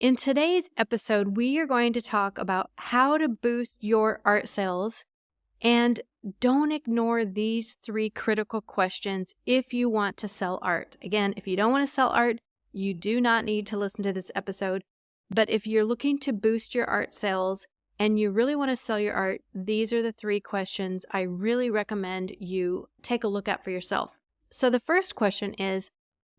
In today's episode, we are going to talk about how to boost your art sales, and don't ignore these 3 critical questions if you want to sell art. Again, if you don't want to sell art, you do not need to listen to this episode. But if you're looking to boost your art sales and you really want to sell your art, these are the 3 questions I really recommend you take a look at for yourself. So the first question is,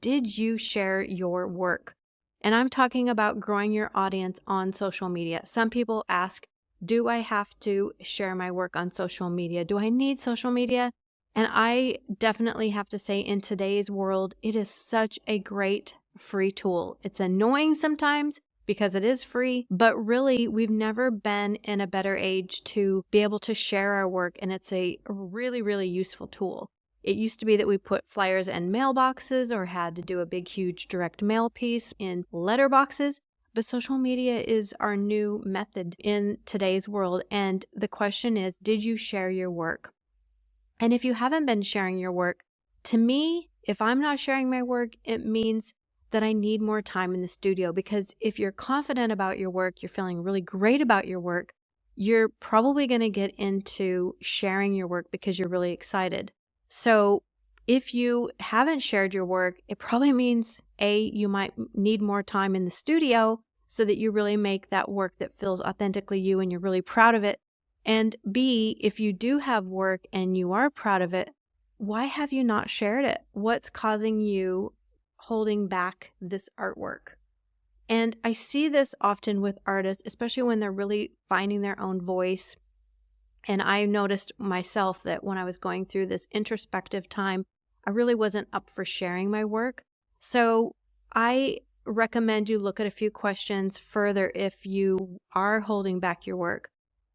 did you share your work? And I'm talking about growing your audience on social media. Some people ask, do I have to share my work on social media? Do I need social media? And I definitely have to say, in today's world, it is such a great free tool. It's annoying sometimes because it is free, but really we've never been in a better age to be able to share our work, and it's a really, really useful tool. It used to be that we put flyers in mailboxes or had to do a big, huge direct mail piece in letterboxes. But social media is our new method in today's world. And the question is, did you share your work? And if you haven't been sharing your work, to me, if I'm not sharing my work, it means that I need more time in the studio. Because if you're confident about your work, you're feeling really great about your work, you're probably going to get into sharing your work because you're really excited. So if you haven't shared your work, it probably means A, you might need more time in the studio so that you really make that work that feels authentically you and you're really proud of it. And B, if you do have work and you are proud of it, why have you not shared it? What's causing you holding back this artwork? And I see this often with artists, especially when they're really finding their own voice. And I noticed myself that when I was going through this introspective time, I really wasn't up for sharing my work. So I recommend you look at a few questions further if you are holding back your work.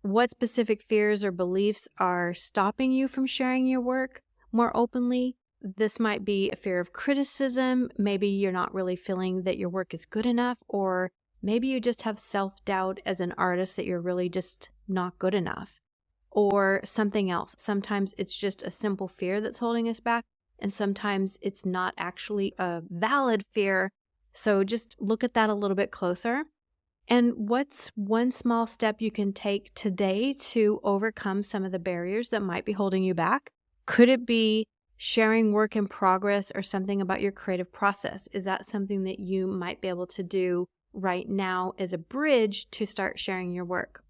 What specific fears or beliefs are stopping you from sharing your work more openly? This might be a fear of criticism. Maybe you're not really feeling that your work is good enough, or maybe you just have self-doubt as an artist that you're really just not good enough. Or something else. Sometimes it's just a simple fear that's holding us back, and sometimes it's not actually a valid fear. So just look at that a little bit closer. And what's one small step you can take today to overcome some of the barriers that might be holding you back? Could it be sharing work in progress or something about your creative process? Is that something that you might be able to do right now as a bridge to start sharing your work?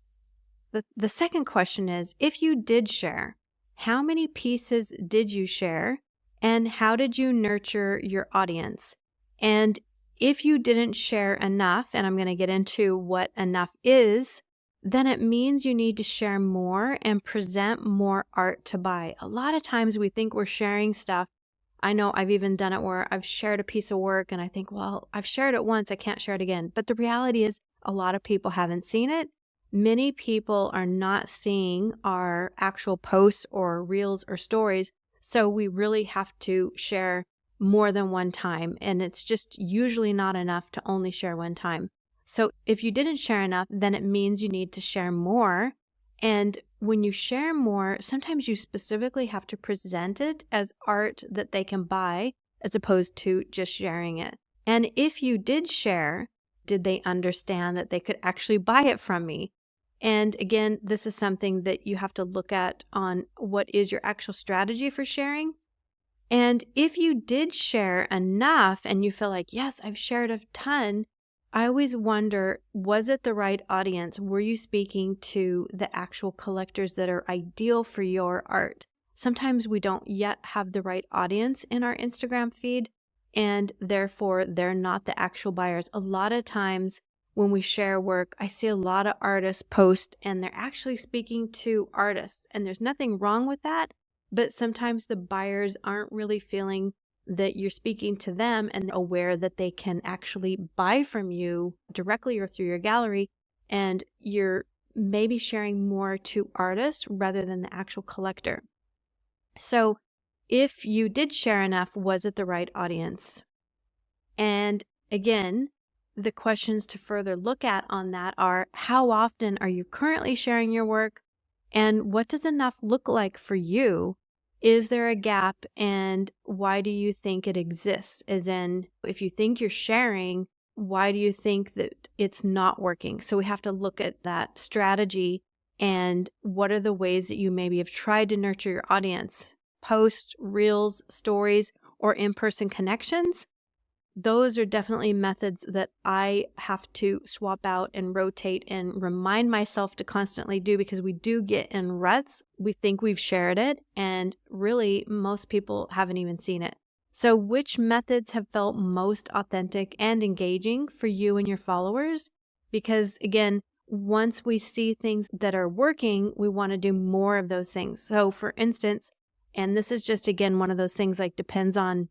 The second question is, if you did share, how many pieces did you share, and how did you nurture your audience? And if you didn't share enough, and I'm going to get into what enough is, then it means you need to share more and present more art to buy. A lot of times we think we're sharing stuff. I know I've even done it where I've shared a piece of work and I think, well, I've shared it once, I can't share it again. But the reality is a lot of people haven't seen it. Many people are not seeing our actual posts or reels or stories, so we really have to share more than one time, and it's just usually not enough to only share one time. So if you didn't share enough, then it means you need to share more, and when you share more, sometimes you specifically have to present it as art that they can buy as opposed to just sharing it. And if you did share, did they understand that they could actually buy it from me? And again, this is something that you have to look at on what is your actual strategy for sharing. And if you did share enough and you feel like, yes, I've shared a ton, I always wonder, was it the right audience? Were you speaking to the actual collectors that are ideal for your art? Sometimes we don't yet have the right audience in our Instagram feed, and therefore they're not the actual buyers. A lot of times when we share work, I see a lot of artists post and they're actually speaking to artists, and there's nothing wrong with that, but sometimes the buyers aren't really feeling that you're speaking to them and aware that they can actually buy from you directly or through your gallery, and you're maybe sharing more to artists rather than the actual collector. So if you did share enough, was it the right audience? And again, the questions to further look at on that are, how often are you currently sharing your work? And what does enough look like for you? Is there a gap, and why do you think it exists? As in, if you think you're sharing, why do you think that it's not working? So we have to look at that strategy and what are the ways that you maybe have tried to nurture your audience? Posts, reels, stories, or in-person connections? Those are definitely methods that I have to swap out and rotate and remind myself to constantly do, because we do get in ruts. We think we've shared it, and really most people haven't even seen it. So which methods have felt most authentic and engaging for you and your followers? Because again, once we see things that are working, we want to do more of those things. So for instance, and this is just, again, one of those things, like, depends on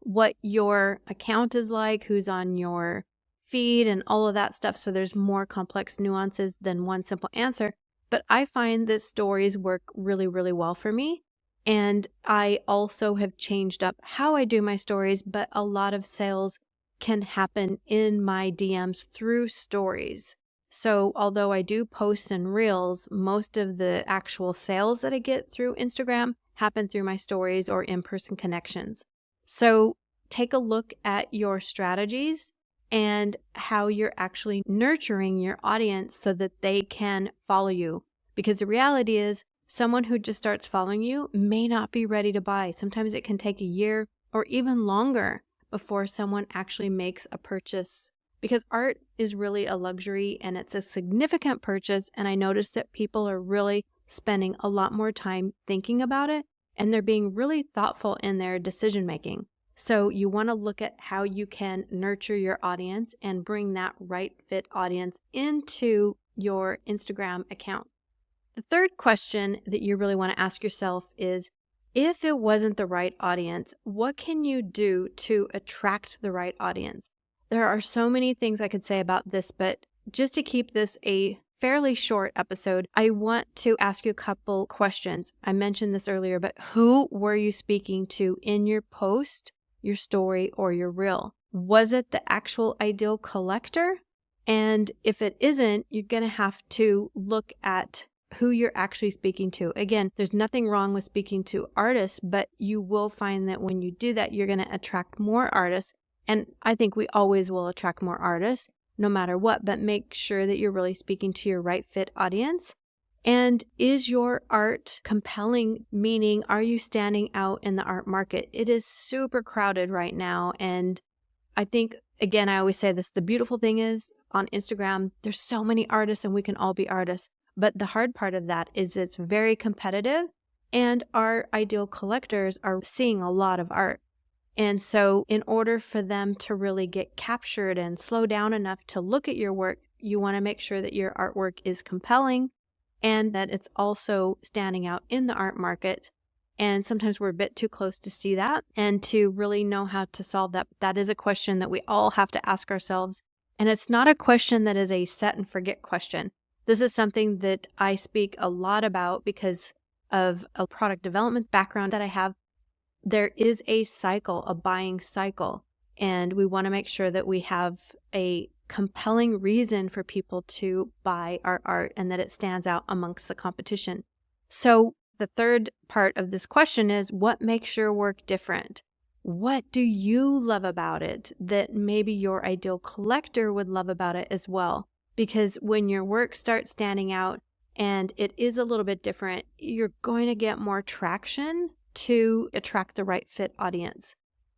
what your account is like, who's on your feed, and all of that stuff. So there's more complex nuances than one simple answer. But I find that stories work really, really well for me. And I also have changed up how I do my stories, but a lot of sales can happen in my DMs through stories. So although I do post and reels, most of the actual sales that I get through Instagram happen through my stories or in-person connections. So take a look at your strategies and how you're actually nurturing your audience so that they can follow you. Because the reality is, someone who just starts following you may not be ready to buy. Sometimes it can take a year or even longer before someone actually makes a purchase, because art is really a luxury and it's a significant purchase. And I noticed that people are really spending a lot more time thinking about it, and they're being really thoughtful in their decision making. So you want to look at how you can nurture your audience and bring that right fit audience into your Instagram account. The third question that you really want to ask yourself is, if it wasn't the right audience, what can you do to attract the right audience? There are so many things I could say about this, but just to keep this a fairly short episode, I want to ask you a couple questions. I mentioned this earlier, but who were you speaking to in your post, your story, or your reel? Was it the actual ideal collector? And if it isn't, you're going to have to look at who you're actually speaking to. Again, there's nothing wrong with speaking to artists, but you will find that when you do that, you're going to attract more artists. And I think we always will attract more artists, no matter what, but make sure that you're really speaking to your right fit audience. And is your art compelling? Meaning, are you standing out in the art market? It is super crowded right now. And I think, again, I always say this, the beautiful thing is on Instagram, there's so many artists and we can all be artists. But the hard part of that is it's very competitive, and our ideal collectors are seeing a lot of art. And so in order for them to really get captured and slow down enough to look at your work, you want to make sure that your artwork is compelling and that it's also standing out in the art market. And sometimes we're a bit too close to see that and to really know how to solve that. That is a question that we all have to ask ourselves. And it's not a question that is a set and forget question. This is something that I speak a lot about because of a product development background that I have. There is a cycle, a buying cycle, and we want to make sure that we have a compelling reason for people to buy our art and that it stands out amongst the competition. So the third part of this question is, what makes your work different? What do you love about it that maybe your ideal collector would love about it as well? Because when your work starts standing out and it is a little bit different, you're going to get more traction to attract the right fit audience.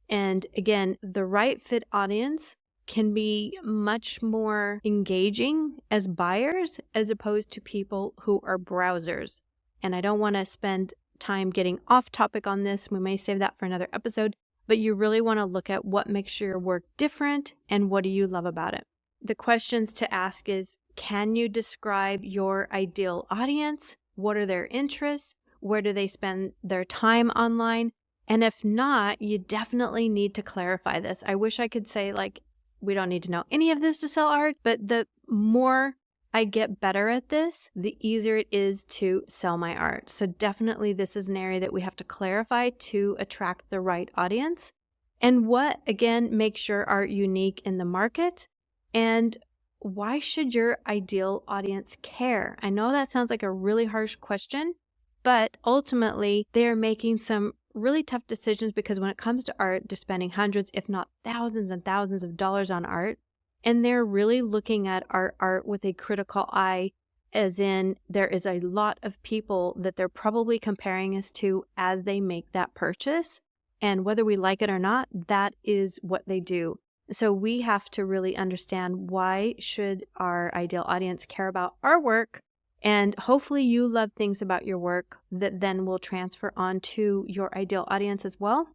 And again, the right fit audience can be much more engaging as buyers as opposed to people who are browsers. And I don't want to spend time getting off topic on this. We may save that for another episode, but you really want to look at what makes your work different and what do you love about it. The questions to ask is, can you describe your ideal audience? What are their interests? Where do they spend their time online? And if not, you definitely need to clarify this. I wish I could say, like, we don't need to know any of this to sell art, but the more I get better at this, the easier it is to sell my art. So definitely this is an area that we have to clarify to attract the right audience. And what, again, makes your art unique in the market? And why should your ideal audience care? I know that sounds like a really harsh question, but ultimately they're making some really tough decisions because when it comes to art, they're spending hundreds, if not thousands and thousands of dollars on art. And they're really looking at our art with a critical eye, as in there is a lot of people that they're probably comparing us to as they make that purchase. And whether we like it or not, that is what they do. So we have to really understand, why should our ideal audience care about our work? And hopefully you love things about your work that then will transfer onto your ideal audience as well.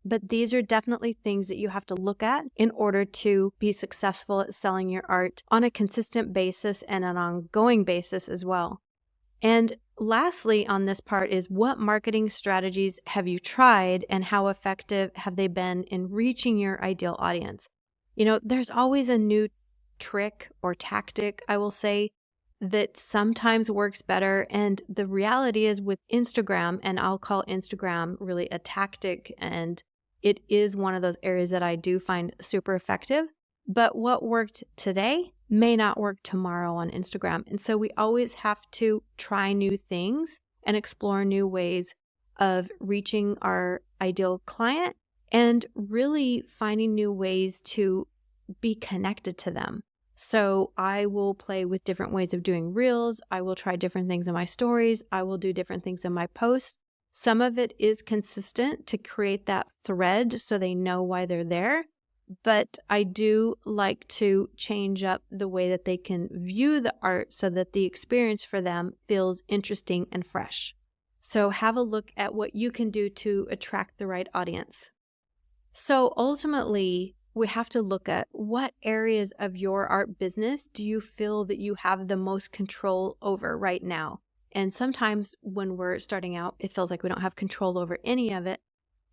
But these are definitely things that you have to look at in order to be successful at selling your art on a consistent basis and an ongoing basis as well. And lastly on this part is, what marketing strategies have you tried and how effective have they been in reaching your ideal audience? There's always a new trick or tactic, I will say, that sometimes works better. And the reality is with Instagram, and I'll call Instagram really a tactic, and it is one of those areas that I do find super effective. But what worked today may not work tomorrow on Instagram. And so we always have to try new things and explore new ways of reaching our ideal client and really finding new ways to be connected to them. So I will play with different ways of doing reels. I will try different things in my stories. I will do different things in my posts. Some of it is consistent to create that thread so they know why they're there. But I do like to change up the way that they can view the art so that the experience for them feels interesting and fresh. So have a look at what you can do to attract the right audience. So ultimately, we have to look at, what areas of your art business do you feel that you have the most control over right now? And sometimes when we're starting out, it feels like we don't have control over any of it.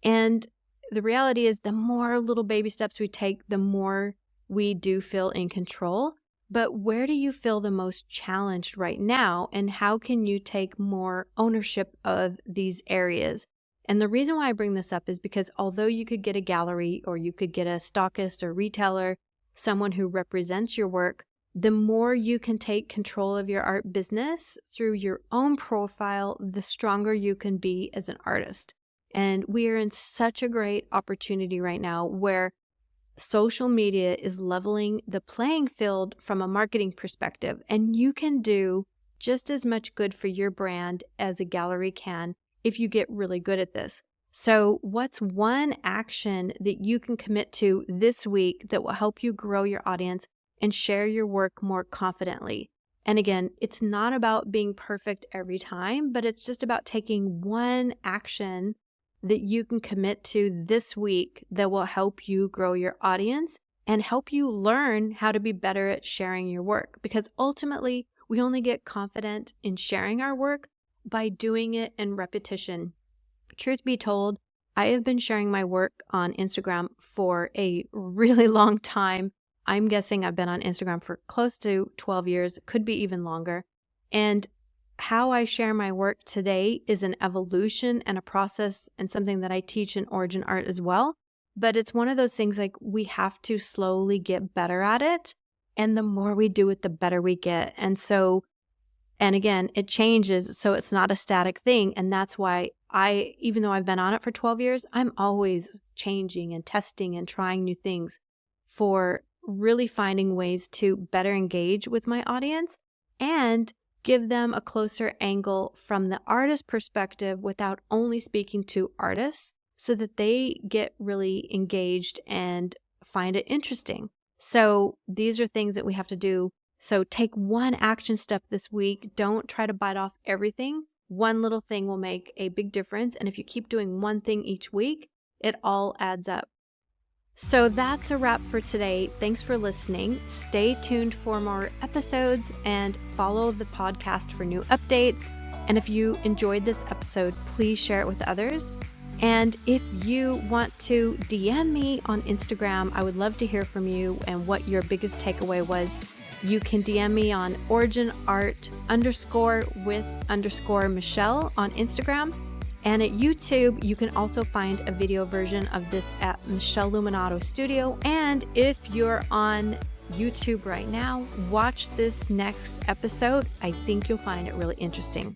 And the reality is, the more little baby steps we take, the more we do feel in control. But where do you feel the most challenged right now? And how can you take more ownership of these areas? And the reason why I bring this up is because although you could get a gallery, or you could get a stockist or retailer, someone who represents your work, the more you can take control of your art business through your own profile, the stronger you can be as an artist. And we are in such a great opportunity right now where social media is leveling the playing field from a marketing perspective, and you can do just as much good for your brand as a gallery can if you get really good at this. So what's one action that you can commit to this week that will help you grow your audience and share your work more confidently? And again, it's not about being perfect every time, but it's just about taking one action that you can commit to this week that will help you grow your audience and help you learn how to be better at sharing your work. Because ultimately, we only get confident in sharing our work by doing it in repetition. Truth be told, I have been sharing my work on Instagram for a really long time. I'm guessing I've been on Instagram for close to 12 years, could be even longer. And how I share my work today is an evolution and a process, and something that I teach in Origin Art as well. But it's one of those things, like, we have to slowly get better at it. And the more we do it, the better we get. And again, it changes, so it's not a static thing. And that's why even though I've been on it for 12 years, I'm always changing and testing and trying new things for really finding ways to better engage with my audience and give them a closer angle from the artist perspective without only speaking to artists, so that they get really engaged and find it interesting. So these are things that we have to do. So take one action step this week. Don't try to bite off everything. One little thing will make a big difference. And if you keep doing one thing each week, it all adds up. So that's a wrap for today. Thanks for listening. Stay tuned for more episodes and follow the podcast for new updates. And if you enjoyed this episode, please share it with others. And if you want to DM me on Instagram, I would love to hear from you and what your biggest takeaway was. You can DM me on originart_with_Michele on Instagram. And at YouTube, you can also find a video version of this at Michele Luminato Studio. And if you're on YouTube right now, watch this next episode. I think you'll find it really interesting.